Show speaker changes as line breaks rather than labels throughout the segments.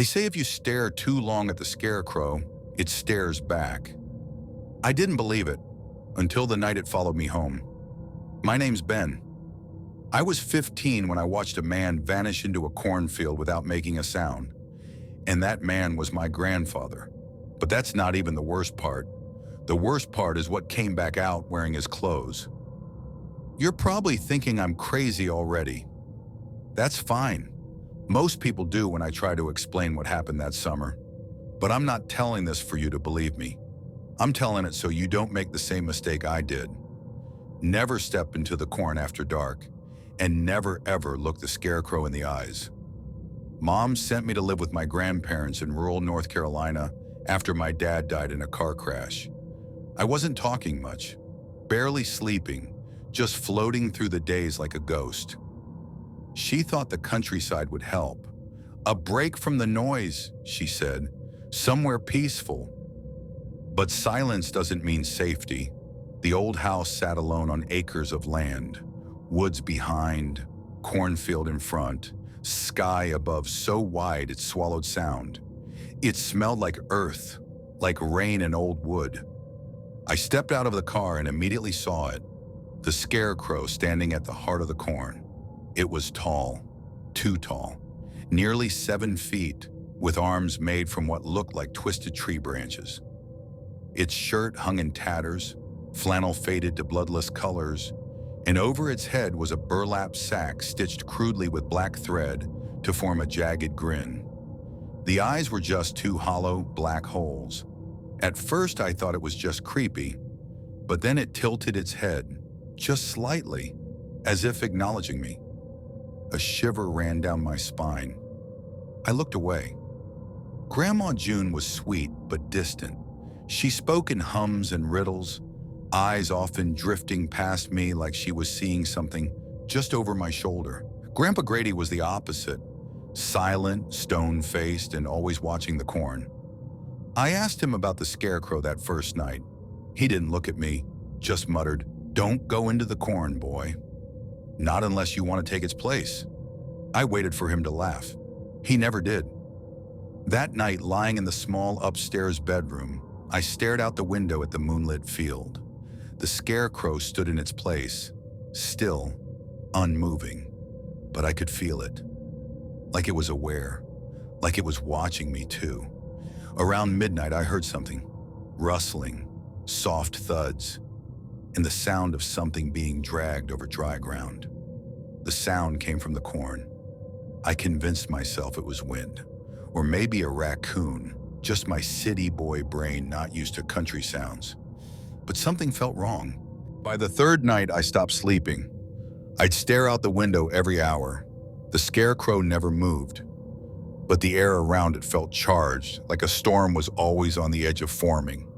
They say if you stare too long at the Scarecrow, it stares back. I didn't believe it until the night it followed me home. My name's Ben. I was 15 when I watched a man vanish into a cornfield without making a sound. And that man was my grandfather. But that's not even the worst part. The worst part is what came back out wearing his clothes. You're probably thinking I'm crazy already. That's fine. Most people do when I try to explain what happened that summer. But I'm not telling this for you to believe me. I'm telling it so you don't make the same mistake I did. Never step into the corn after dark, and never ever look the Scarecrow in the eyes. Mom sent me to live with my grandparents in rural North Carolina after my dad died in a car crash. I wasn't talking much, barely sleeping, just floating through the days like a ghost. She thought the countryside would help. A break from the noise, she said, somewhere peaceful. But silence doesn't mean safety. The old house sat alone on acres of land, woods behind, cornfield in front, sky above so wide it swallowed sound. It smelled like earth, like rain and old wood. I stepped out of the car and immediately saw it, the Scarecrow standing at the heart of the corn. It was tall, too tall, nearly 7 feet, with arms made from what looked like twisted tree branches. Its shirt hung in tatters, flannel faded to bloodless colors, and over its head was a burlap sack stitched crudely with black thread to form a jagged grin. The eyes were just 2 hollow, black holes. At first I thought it was just creepy, but then it tilted its head, just slightly, as if acknowledging me. A shiver ran down my spine. I looked away. Grandma June was sweet but distant. She spoke in hums and riddles, eyes often drifting past me like she was seeing something just over my shoulder. Grandpa Grady was the opposite, silent, stone-faced, and always watching the corn. I asked him about the Scarecrow that first night. He didn't look at me, just muttered, "Don't go into the corn, boy. Not unless you want to take its place." I waited for him to laugh. He never did. That night, lying in the small upstairs bedroom, I stared out the window at the moonlit field. The Scarecrow stood in its place, still, unmoving, but I could feel it. Like it was aware, like it was watching me too. Around midnight, I heard something, rustling, soft thuds, and the sound of something being dragged over dry ground. The sound came from the corn. I convinced myself it was wind, or maybe a raccoon, just my city boy brain not used to country sounds. But something felt wrong. By the third night, I stopped sleeping. I'd stare out the window every hour. The Scarecrow never moved, but the air around it felt charged, like a storm was always on the edge of forming.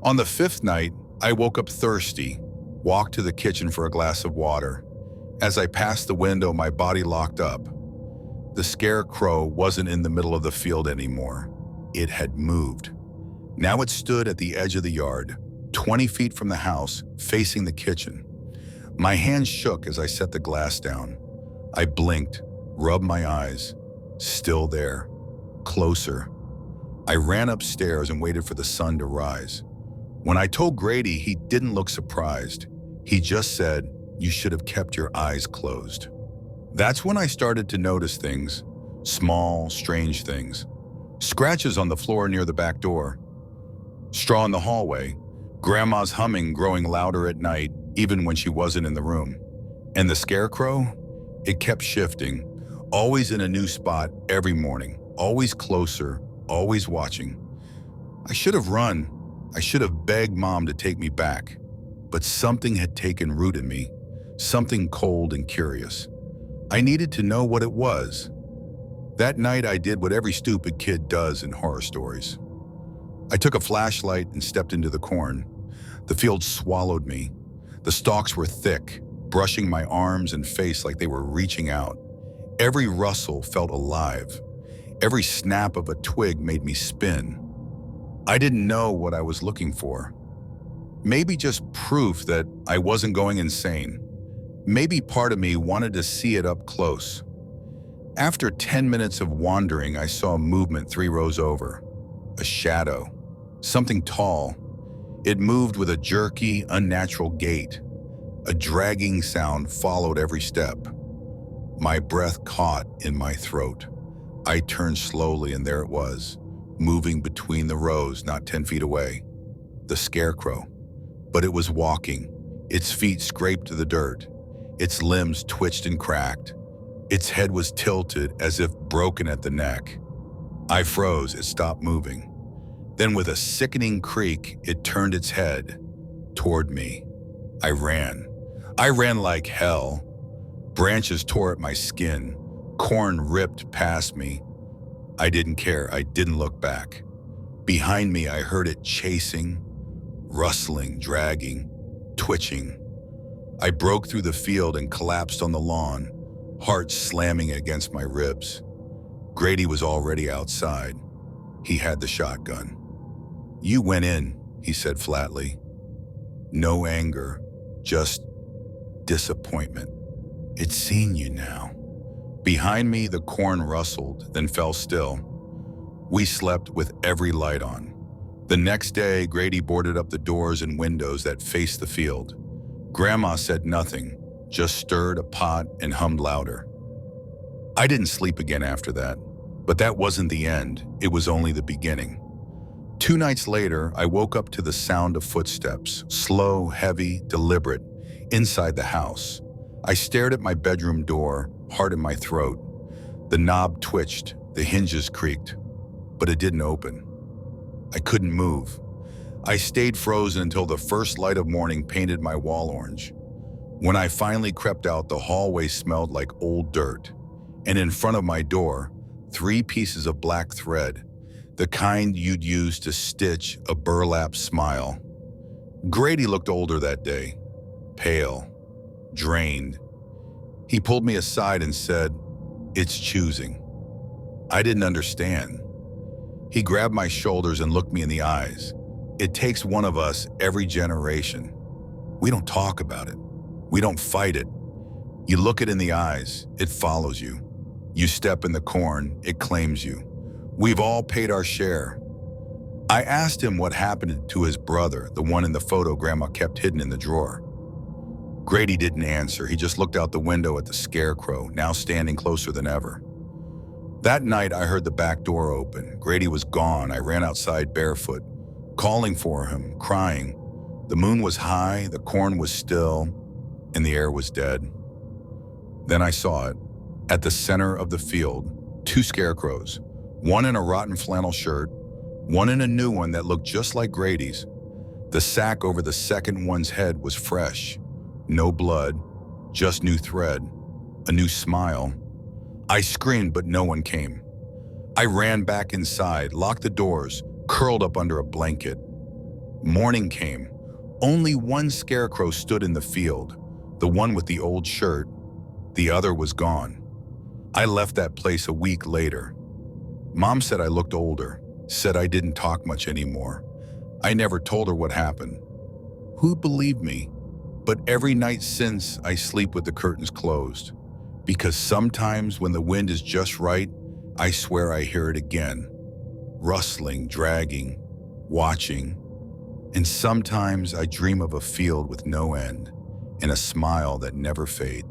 On the 5th night, I woke up thirsty, walked to the kitchen for a glass of water. As I passed the window, my body locked up. The Scarecrow wasn't in the middle of the field anymore. It had moved. Now it stood at the edge of the yard, 20 feet from the house, facing the kitchen. My hands shook as I set the glass down. I blinked, rubbed my eyes. Still there. Closer. I ran upstairs and waited for the sun to rise. When I told Grady, he didn't look surprised. He just said, "You should have kept your eyes closed." That's when I started to notice things, small, strange things. Scratches on the floor near the back door, straw in the hallway, Grandma's humming growing louder at night, even when she wasn't in the room. And the Scarecrow? It kept shifting, always in a new spot every morning, always closer, always watching. I should have run. I should have begged Mom to take me back. But something had taken root in me, something cold and curious. I needed to know what it was. That night I did what every stupid kid does in horror stories. I took a flashlight and stepped into the corn. The field swallowed me. The stalks were thick, brushing my arms and face like they were reaching out. Every rustle felt alive. Every snap of a twig made me spin. I didn't know what I was looking for. Maybe just proof that I wasn't going insane. Maybe part of me wanted to see it up close. After 10 minutes of wandering, I saw a movement 3 rows over. A shadow. Something tall. It moved with a jerky, unnatural gait. A dragging sound followed every step. My breath caught in my throat. I turned slowly, and there it was, moving between the rows not 10 feet away. The Scarecrow. But it was walking. Its feet scraped the dirt. Its limbs twitched and cracked. Its head was tilted as if broken at the neck. I froze. It stopped moving. Then with a sickening creak, it turned its head toward me. I ran. I ran like hell. Branches tore at my skin. Corn ripped past me. I didn't care. I didn't look back. Behind me, I heard it chasing, rustling, dragging, twitching. I broke through the field and collapsed on the lawn, heart slamming against my ribs. Grady was already outside. He had the shotgun. "You went in," he said flatly. No anger, just disappointment. "It's seen you now." Behind me, the corn rustled, then fell still. We slept with every light on. The next day, Grady boarded up the doors and windows that faced the field. Grandma said nothing, just stirred a pot and hummed louder. I didn't sleep again after that, but that wasn't the end. It was only the beginning. 2 nights later, I woke up to the sound of footsteps, slow, heavy, deliberate, inside the house. I stared at my bedroom door, heart in my throat. The knob twitched, the hinges creaked, but it didn't open. I couldn't move. I stayed frozen until the first light of morning painted my wall orange. When I finally crept out, the hallway smelled like old dirt, and in front of my door, 3 pieces of black thread, the kind you'd use to stitch a burlap smile. Grady looked older that day, pale, drained. He pulled me aside and said, "It's choosing." I didn't understand. He grabbed my shoulders and looked me in the eyes. "It takes one of us every generation. We don't talk about it. We don't fight it. You look it in the eyes, it follows you. You step in the corn, it claims you. We've all paid our share." I asked him what happened to his brother, the one in the photo Grandma kept hidden in the drawer. Grady didn't answer. He just looked out the window at the Scarecrow, now standing closer than ever. That night, I heard the back door open. Grady was gone. I ran outside barefoot, calling for him, crying. The moon was high, the corn was still, and the air was dead. Then I saw it. At the center of the field, 2 scarecrows, one in a rotten flannel shirt, one in a new one that looked just like Grady's. The sack over the second one's head was fresh. No blood, just new thread, a new smile. I screamed, but no one came. I ran back inside, locked the doors, curled up under a blanket. Morning came. Only one scarecrow stood in the field, the one with the old shirt. The other was gone. I left that place a week later. Mom said I looked older, said I didn't talk much anymore. I never told her what happened. Who'd believe me? But every night since, I sleep with the curtains closed. Because sometimes when the wind is just right, I swear I hear it again. Rustling, dragging, watching. And sometimes I dream of a field with no end and a smile that never fades.